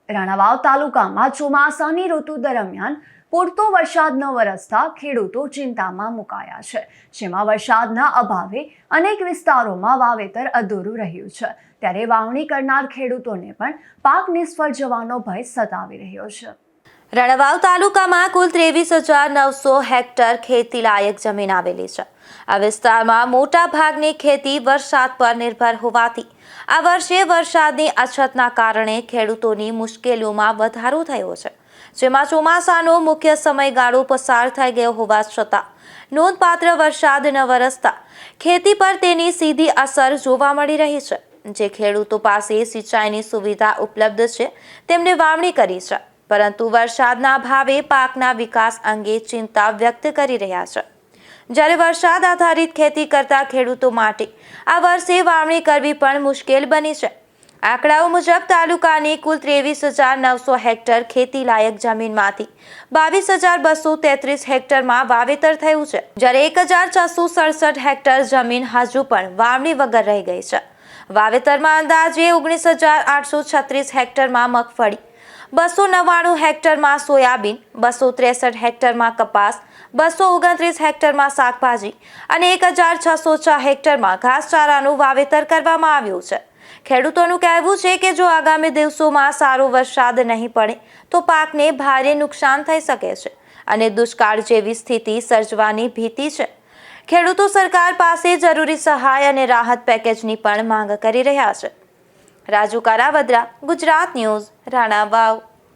રાણાવાવ તાલુકામાં ચોમાસાની ઋતુ દરમિયાન પૂરતો વરસાદ ન વરસતા ખેડૂતો ચિંતામાં મુકાયા છે, જેમાં વરસાદના અભાવે અનેક વિસ્તારોમાં વાવેતર અધૂરું રહ્યું છે, ત્યારે વાવણી કરનાર ખેડૂતોને પણ પાક નિષ્ફળ જવાનો ભય સતાવી રહ્યો છે। રાણાવાવ તાલુકામાં કુલ 23,900 હેક્ટર ખેતીલાયક જમીન આવેલી છે। આ વિસ્તારમાં મોટા ભાગની ખેતી વરસાદ પર નિર્ભર હોવાથી આ વર્ષે વરસાદની અછતના કારણે ખેડૂતોની મુશ્કેલીઓમાં વધારો થયો છે, જેમાં ચોમાસાનો મુખ્ય સમયગાળો પસાર થઈ ગયો હોવા છતાં નોંધપાત્ર વરસાદ ન વરસતા ખેતી પર તેની સીધી અસર જોવા મળી રહી છે। જે ખેડૂતો પાસે સિંચાઈની સુવિધા ઉપલબ્ધ છે તેમણે વાવણી કરી છે, પરંતુ વરસાદના અભાવે પાકના વિકાસ અંગે ચિંતા વ્યક્ત કરી રહ્યા છે। જ્યારે વરસાદ આધારિત ખેતી કરતા ખેડૂતો માટે આ વર્ષે વાવણી કરવી પણ મુશ્કેલ બની છે। આંકડાઓ મુજબ તાલુકાની કુલ 23,900 હેક્ટર ખેતીલાયક જમીનમાંથી 22,233 હેક્ટરમાં વાવેતર થયું છે, જ્યારે 1,667 હેક્ટર જમીન હજુ પણ વાવણી વગર રહી ગઈ છે। વાવેતરમાં અંદાજે 19,836 હેક્ટરમાં મગફળી, 299 હેક્ટરમાં સોયાબીન, 263 હેક્ટરમાં કપાસ, 229 હેક્ટરમાં શાકભાજી અને 1,606 હેક્ટરમાં ઘાસચારાનું વાવેતર કરવામાં આવ્યું છે। ખેડૂતોનું કહેવું છે કે જો આગામી દિવસોમાં સારો વરસાદ નહીં પડે તો પાકને ભારે નુકસાન થઈ શકે છે અને દુષ્કાળ જેવી સ્થિતિ સર્જવાની ભીતિ છે। ખેડૂતો સરકાર પાસે જરૂરી સહાય અને રાહત પેકેજની પણ માંગ કરી રહ્યા છે। રાજુ કારાવદ્રા, ગુજરાત ન્યૂઝ, રાણાવાવ।